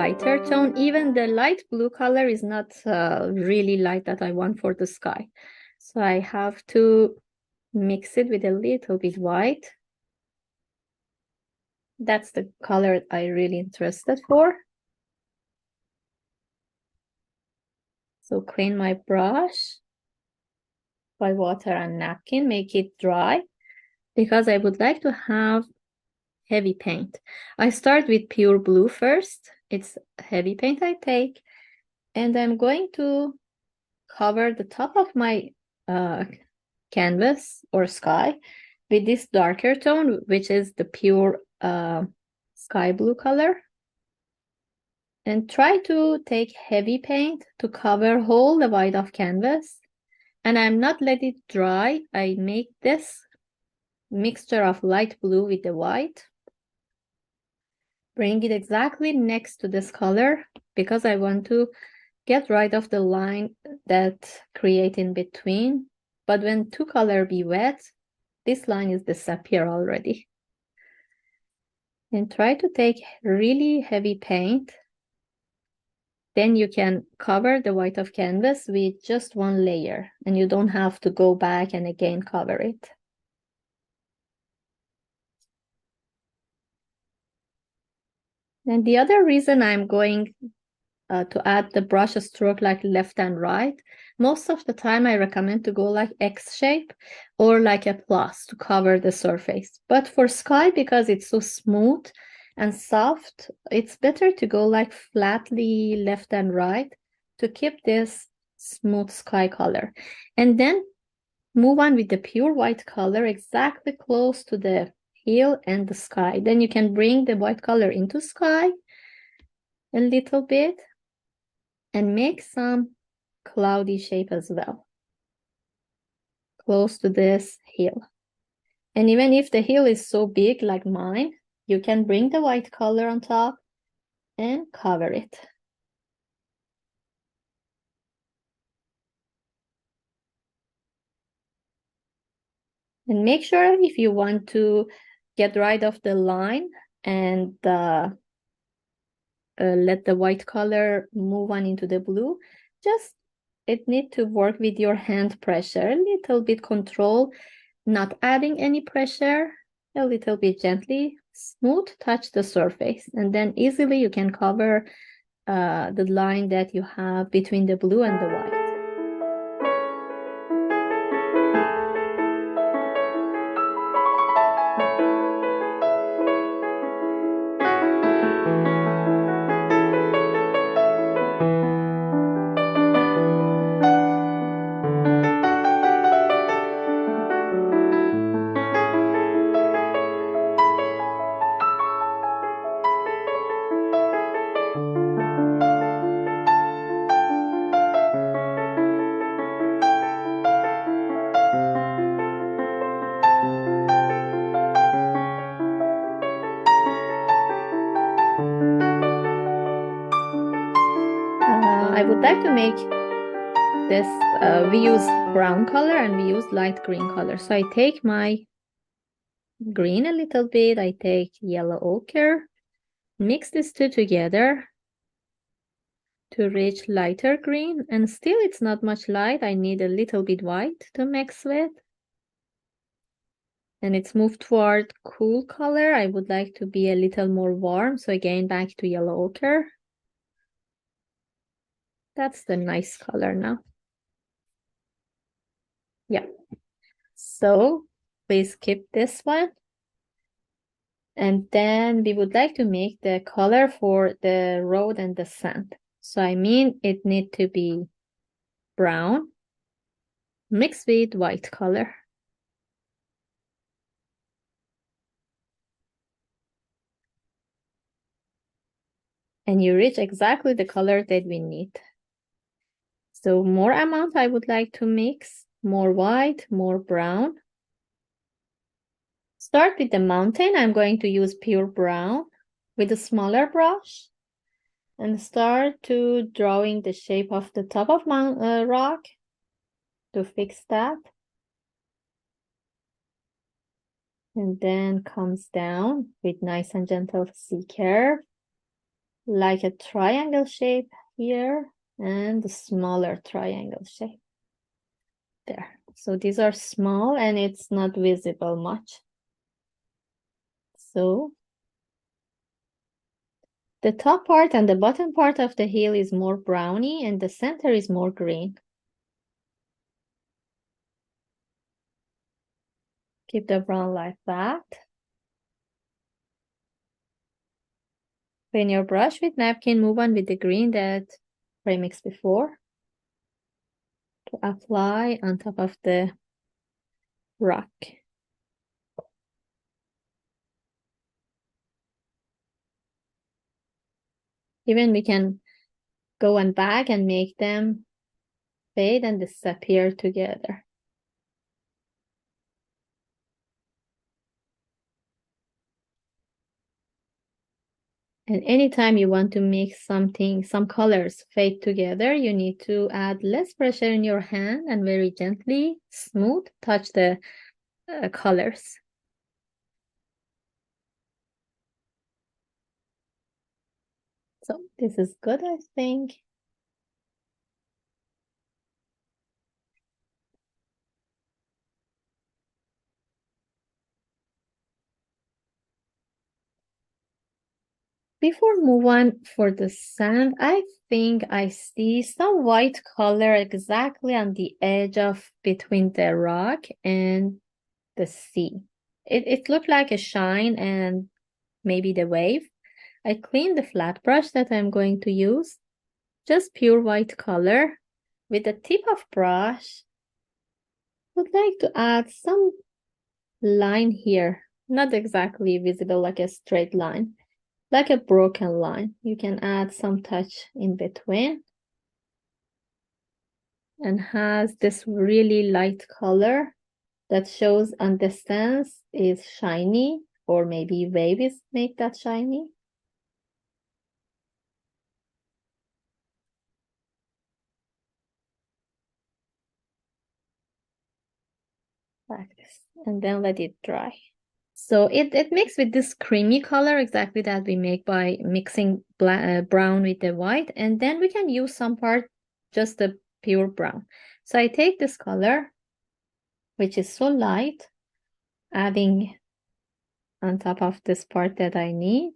lighter tone. Even the light blue color is not really light that I want for the sky. So I have to mix it with a little bit white. That's the color I really interested for. So clean my brush by water and napkin, make it dry, because I would like to have heavy paint. I start with pure blue first. It's heavy paint I take, and I'm going to cover the top of my canvas or sky with this darker tone, which is the pure sky blue color. And try to take heavy paint to cover whole the white of canvas. And I'm not let it dry. I make this mixture of light blue with the white. Bring it exactly next to this color because I want to get rid of the line that create in between. But when two color be wet, this line is disappear already. And try to take really heavy paint. Then you can cover the white of canvas with just one layer, and you don't have to go back and again cover it. And the other reason I'm going to add the brush stroke like left and right, most of the time I recommend to go like X shape or like a plus to cover the surface. But for sky, because it's so smooth and soft, it's better to go like flatly left and right to keep this smooth sky color. And then move on with the pure white color exactly close to the hill and the sky. Then you can bring the white color into sky a little bit and make some cloudy shape as well, close to this hill. And even if the hill is so big like mine, you can bring the white color on top and cover it. And make sure if you want to get rid of the line and let the white color move on into the blue, just it need to work with your hand pressure, a little bit control, not adding any pressure, a little bit gently, smooth touch the surface, and then easily you can cover the line that you have between the blue and the white. I would like to make this, we use brown color and we use light green color. So I take my green a little bit, I take yellow ochre, mix these two together to reach lighter green, and still it's not much light. I need a little bit white to mix with. And it's moved toward cool color. I would like to be a little more warm. So again, back to yellow ochre. That's the nice color now. Yeah. So please keep this one. And then we would like to make the color for the road and the sand. So I mean, it need to be brown mixed with white color. And you reach exactly the color that we need. So more amount I would like to mix, more white, more brown. Start with the mountain. I'm going to use pure brown with a smaller brush and start to drawing the shape of the top of my rock to fix that. And then comes down with nice and gentle C curve. like a triangle shape here and a smaller triangle shape there. So these are small and it's not visible much. So the top part and the bottom part of the heel is more browny and the center is more green. Keep the brown like that. Clean your brush with napkin, move on with the green that I mixed before to apply on top of the rock. Even we can go and back and make them fade and disappear together. And anytime you want to make something, some colors fade together, you need to add less pressure in your hand and very gently, smooth, touch the colors. So this is good, I think. Before move on for the sand, I think I see some white color exactly on the edge of between the rock and the sea. It looked like a shine and maybe the wave. I cleaned the flat brush that I'm going to use, just pure white color. With the tip of brush, would like to add some line here, not exactly visible like a straight line, like a broken line. You can add some touch in between and has this really light color that shows on distance is shiny, or maybe waves make that shiny. Like this, and then let it dry. So it mixes with this creamy color exactly that we make by mixing brown with the white, and then we can use some part just the pure brown. So I take this color, which is so light, adding on top of this part that I need.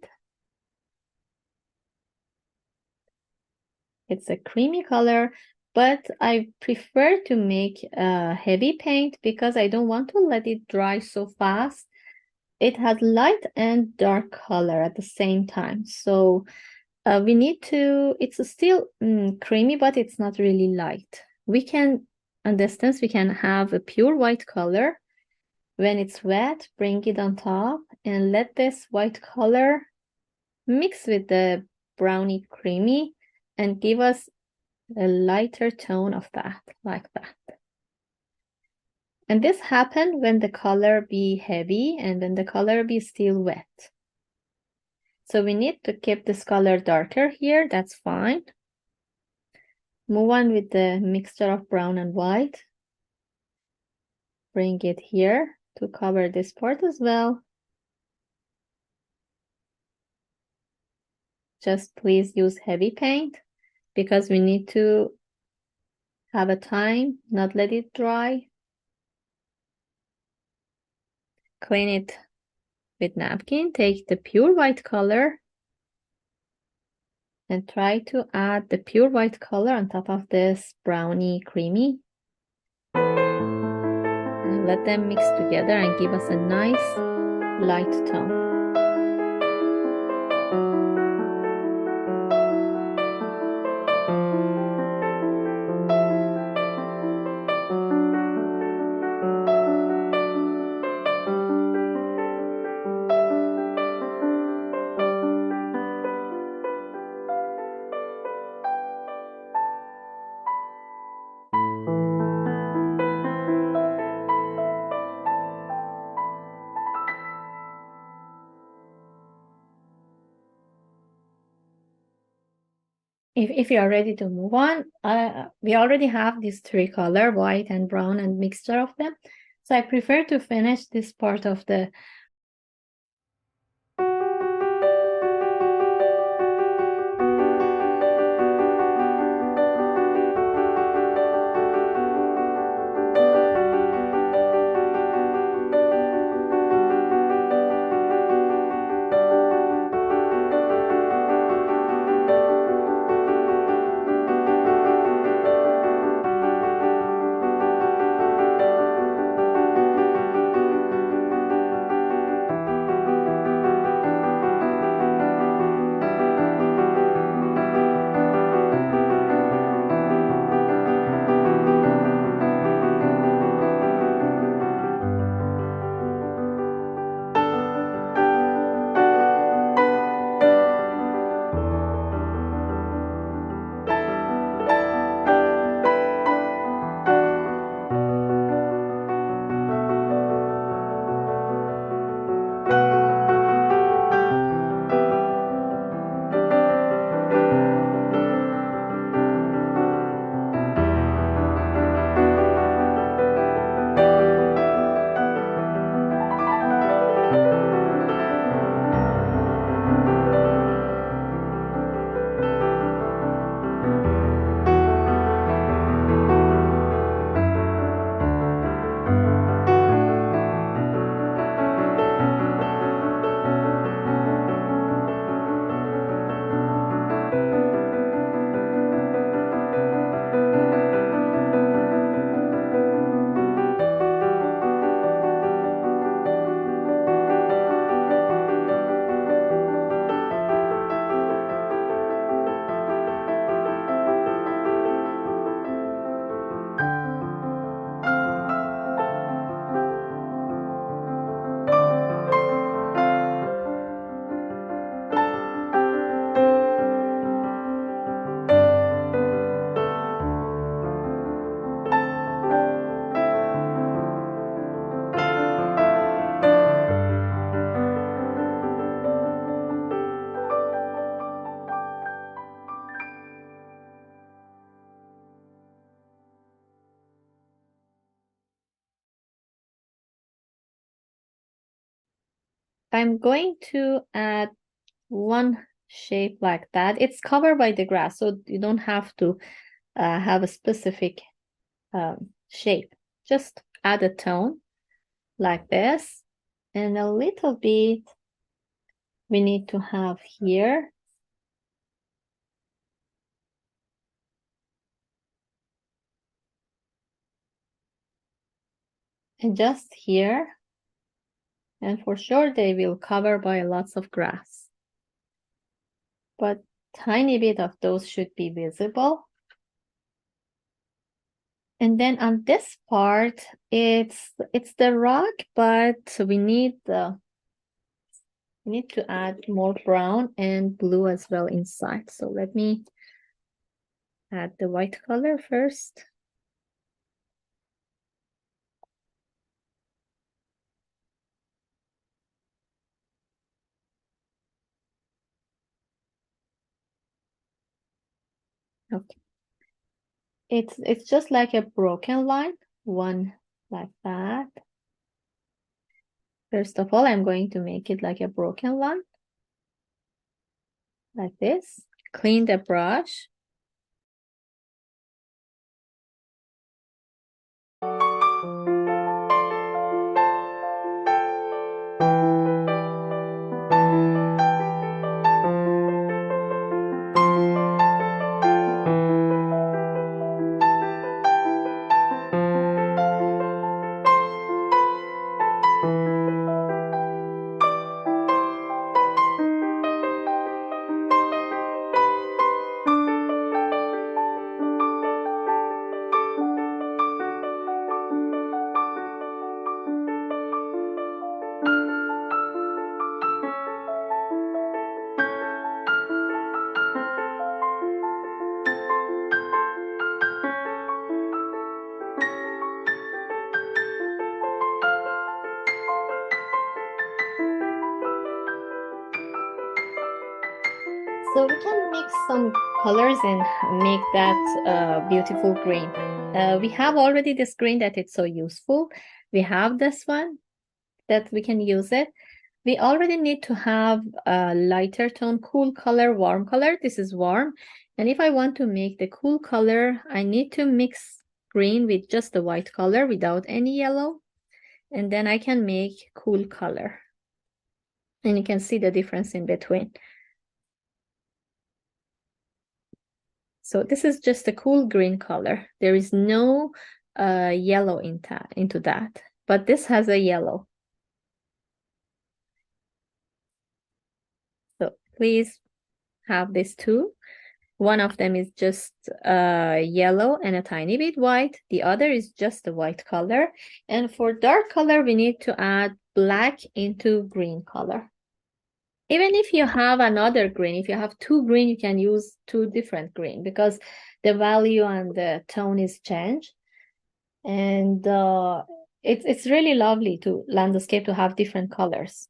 It's a creamy color, but I prefer to make a heavy paint because I don't want to let it dry so fast. It has light and dark color at the same time. So we need to, it's still creamy, but it's not really light. We can, on distance, we can have a pure white color. When it's wet, bring it on top and let this white color mix with the browny creamy and give us a lighter tone of that, like that. And this happened when the color be heavy and when the color be still wet. So we need to keep this color darker here, that's fine. Move on with the mixture of brown and white. Bring it here to cover this part as well. Just please use heavy paint because we need to have a time, not let it dry. Clean it with napkin, take the pure white color and try to add the pure white color on top of this browny creamy. And let them mix together and give us a nice light tone. If you are ready to move on, we already have these three color, white and brown and mixture of them. So I prefer to finish this part of the I'm going to add one shape like that. It's covered by the grass, so you don't have to have a specific shape. Just add a tone like this, and a little bit we need to have here. And just here. And for sure they will cover by lots of grass. But tiny bit of those should be visible. And then on this part, it's the rock, but we need to add more brown and blue as well inside. So let me add the white color first. Okay. It's just like a broken line, one like that. First of all, I'm going to make it like a broken line, like this. Clean the brush. So we can mix some colors and make that beautiful green. We have already this green that it's so useful. We have this one that we can use it. We already need to have a lighter tone, cool color, warm color. This is warm. And if I want to make the cool color, I need to mix green with just the white color without any yellow. And then I can make cool color. And you can see the difference in between. So this is just a cool green color. There is no yellow into that, but this has a yellow. So please have this too. One of them is just yellow and a tiny bit white. The other is just a white color. And for dark color, we need to add black into green color. Even if you have another green, if you have two green, you can use two different green because the value and the tone is changed. And it's really lovely to landscape to have different colors.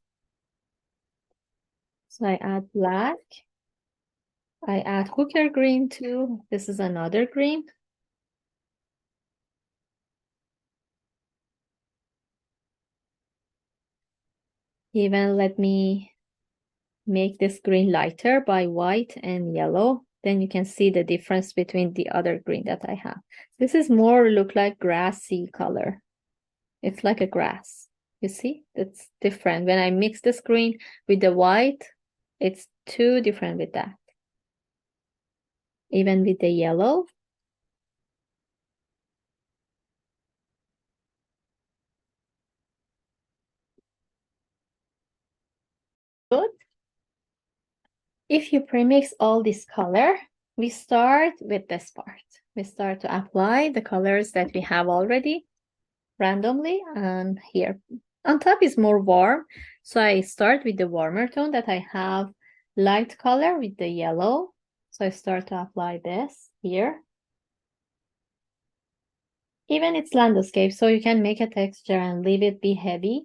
So I add black. I add hooker green too. This is another green. Even let me make this green lighter by white and yellow. Then you can see the difference between the other green that I have. This is more look like grassy color. It's like a grass. You see, it's different. When I mix this green with the white, it's too different with that. Even with the yellow. Good. If you premix all this color, we start with this part. We start to apply the colors that we have already randomly, and here on top is more warm. So I start with the warmer tone that I have light color with the yellow. So I start to apply this here. Even it's landscape, so you can make a texture and leave it be heavy.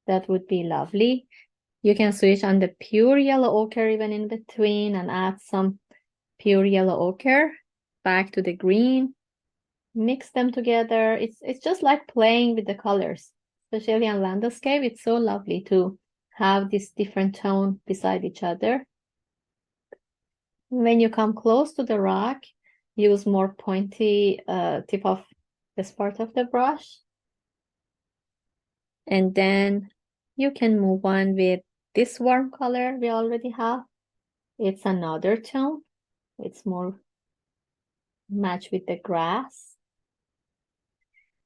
That would be lovely. You can switch on the pure yellow ochre even in between and add some pure yellow ochre back to the green. Mix them together. It's just like playing with the colors, especially on landscape. It's so lovely to have this different tone beside each other. When you come close to the rock, use more pointy tip of this part of the brush. And then you can move on with this warm color we already have. It's another tone. It's more match with the grass.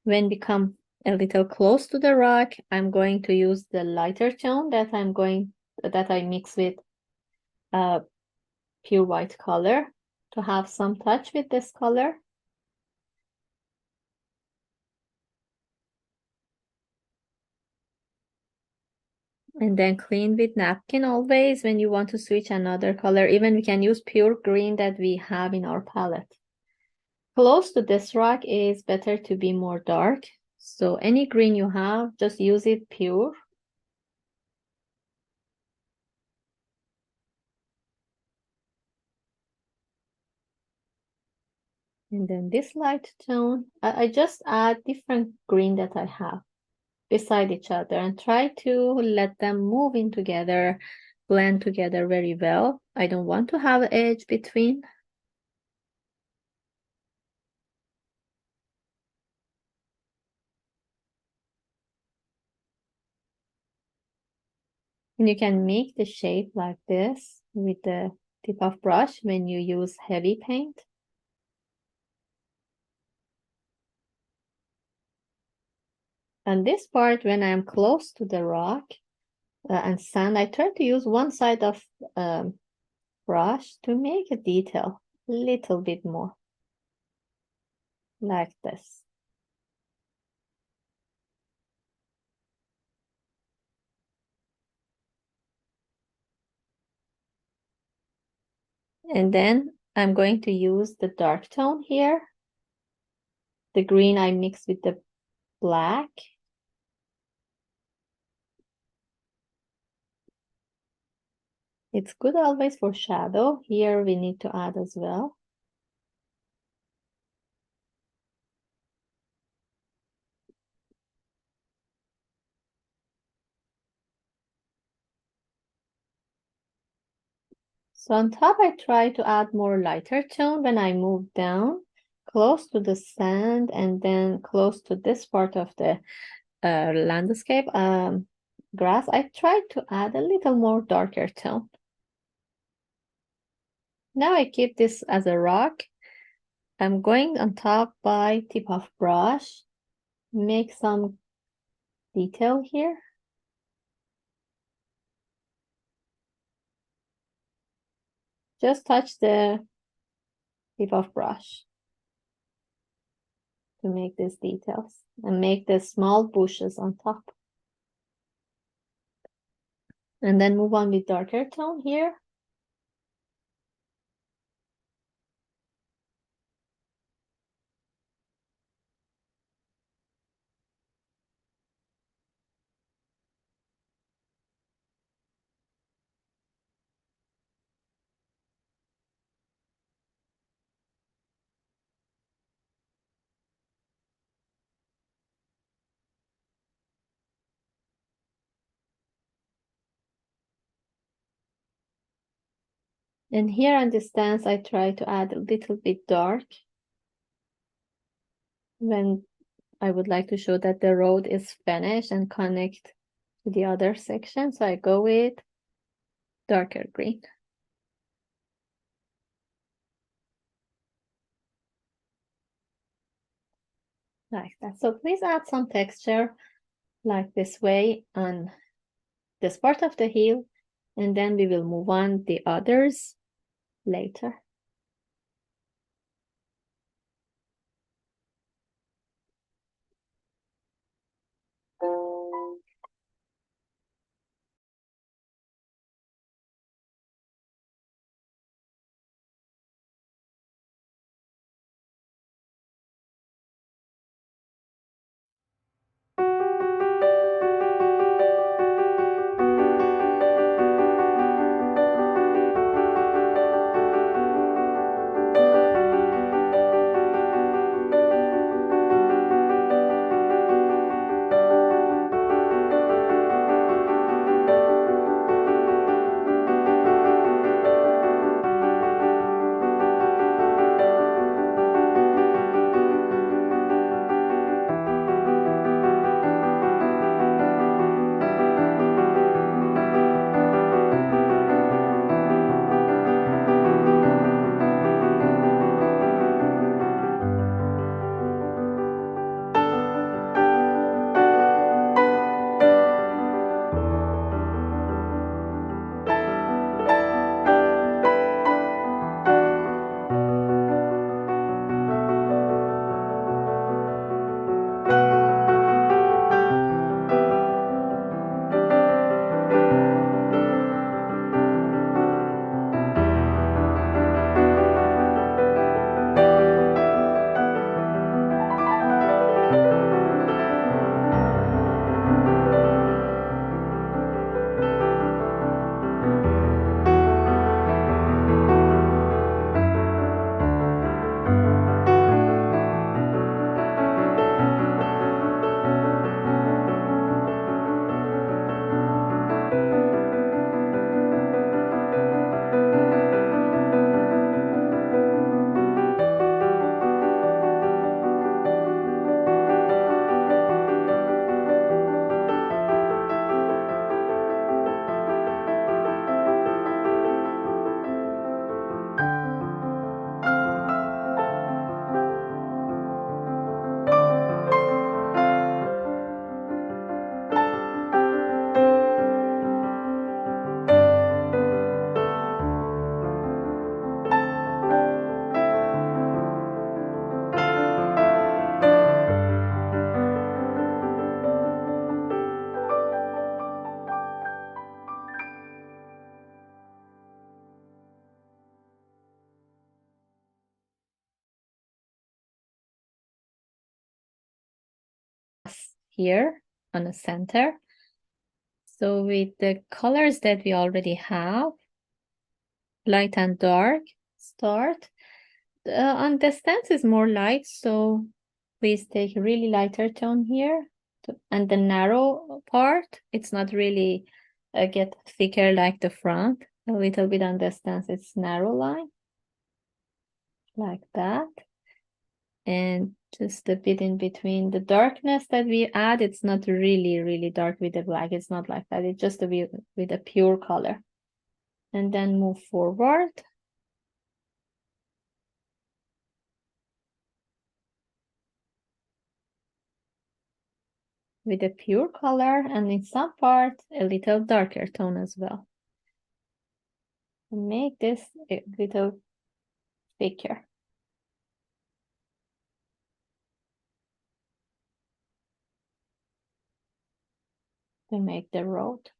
When we come a little close to the rock, I'm going to use the lighter tone that I mix with pure white color to have some touch with this color. And then clean with napkin always when you want to switch another color. Even we can use pure green that we have in our palette. Close to this rock is better to be more dark. So any green you have, just use it pure. And then this light tone, I just add different green that I have beside each other and try to let them move in together, blend together very well. I don't want to have an edge between. And you can make the shape like this with the tip of brush when you use heavy paint. And this part, when I'm close to the rock and sand, I try to use one side of brush to make a detail a little bit more, like this. And then I'm going to use the dark tone here. The green I mix with the black. It's good always for shadow. Here we need to add as well. So on top, I try to add more lighter tone when I move down close to the sand and then close to this part of the landscape grass. I try to add a little more darker tone. Now I keep this as a rock. I'm going on top by tip of brush, make some detail here. Just touch the tip of brush to make these details and make the small bushes on top. And then move on with darker tone here. And here on the stance, I try to add a little bit dark when I would like to show that the road is finished and connect to the other section. So I go with darker green. Like that. So please add some texture like this way on this part of the heel, and then we will move on the others later. here on the center. So with the colors that we already have, light and dark, start. On the stance is more light, so please take a really lighter tone here. And the narrow part, it's not really get thicker like the front. A little bit on the stance, it's narrow line. Like that. And just a bit in between. The darkness that we add, it's not really, really dark with the black. It's not like that. It's just with a pure color. And then move forward. With a pure color, and in some part, a little darker tone as well. And make this a little thicker. To make the road.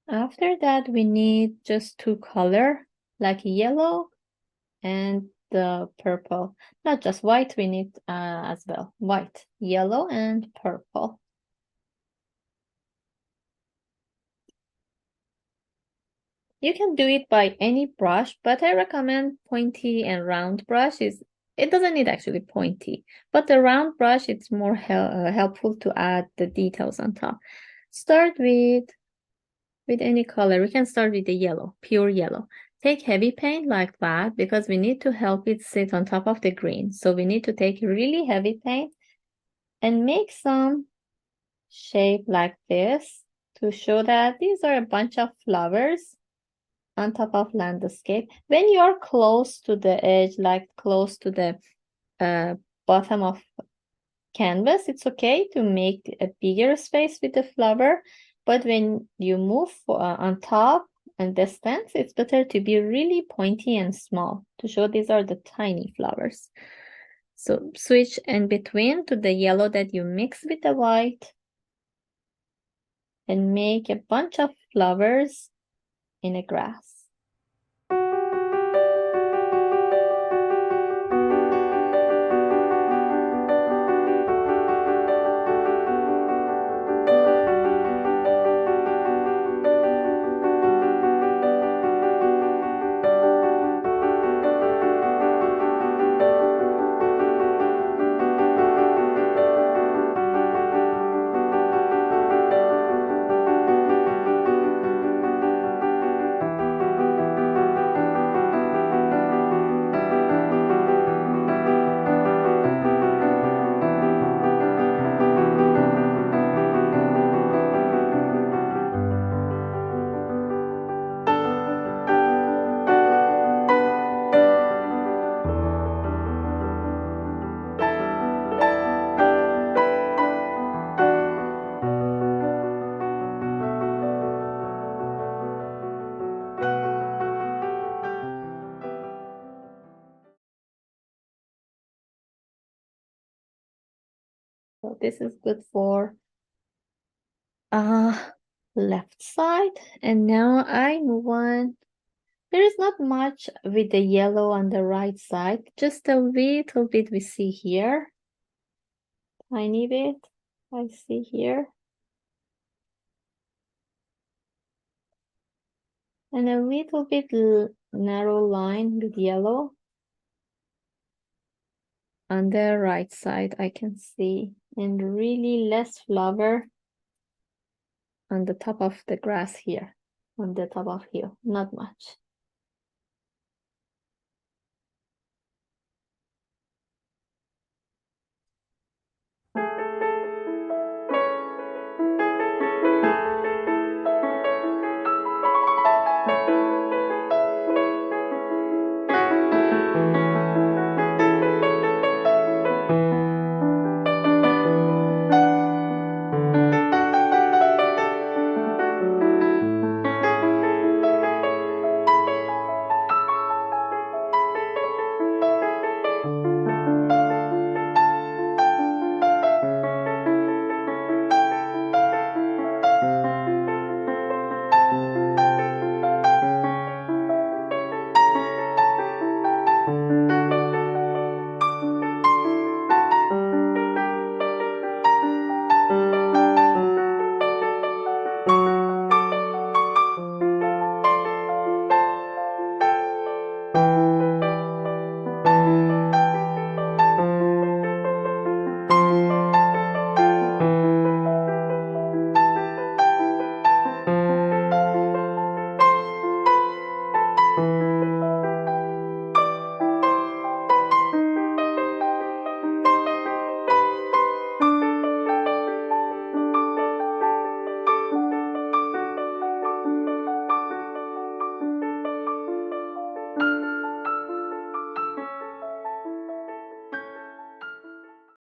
After that, we need just two color, like yellow and the purple. Not just white, we need as well. White, yellow, and purple. You can do it by any brush, but I recommend pointy and round brush. It doesn't need actually pointy, but the round brush, it's more helpful to add the details on top. Start with any color. We can start with the yellow, pure yellow. Take heavy paint like that because we need to help it sit on top of the green. So we need to take really heavy paint and make some shape like this to show that these are a bunch of flowers on top of landscape. When you're close to the edge, like close to the bottom of canvas, it's okay to make a bigger space with the flower. But when you move on top and distance, it's better to be really pointy and small to show these are the tiny flowers. So switch in between to the yellow that you mix with the white and make a bunch of flowers in a grass. So this is good for left side. And now I move on. There is not much with the yellow on the right side, just a little bit we see here. Tiny bit I see here. And a little bit narrow line with yellow. On the right side I can see, and really less flower on the top of the grass here, on the top of hill, not much.